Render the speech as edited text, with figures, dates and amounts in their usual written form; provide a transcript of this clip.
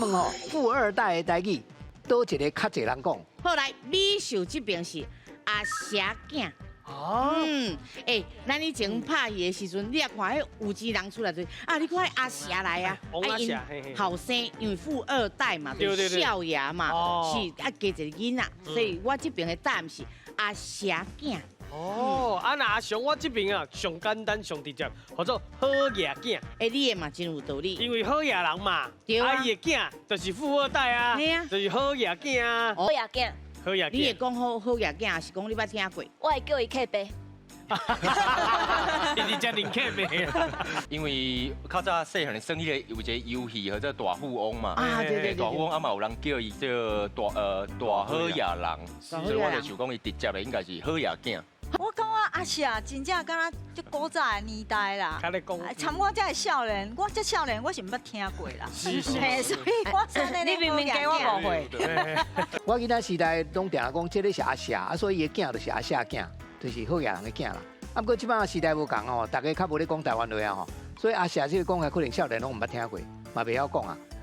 问哦，富二代的台语，倒一个较侪人讲？后来美秀这边是阿霞囝。哦，咱以前拍戏的时阵，你也看迄有钱人出来就你看迄阿霞来啊，王阿霞嘿嘿后生因为富二代嘛，就是少爷嘛，是加一个囡仔，所以我这边的答案是阿霞囝。那阿雄我这边啊，上简单上直接，叫做好爷囝。你的嘛真有道理，因为好爷人嘛，对啊，伊的囝就是富二代啊，就是好爷囝啊，好爷囝，好爷囝。你会讲好爷囝，还是讲你捌听过？我会叫伊客杯。你只零客咩？因为较早细汉生迄个有一个游戏叫做大富翁嘛，对，大富翁嘛有人叫伊做大好野人，所以我就想讲伊直接的应该是好爷囝。我感觉阿霞真正敢若就古早的年代啦，参我这少年，我这少年我是毋捌听过啦，所以我说你明明给我误会。我囡仔时代拢定讲，这个是阿霞，所以伊的囝就是阿霞囝，就是好野人的囝啦。不过即摆时代无共哦，大家较无咧讲台湾话啊吼，所以阿霞这个讲法可能少年拢毋捌听过，嘛袂晓讲啊。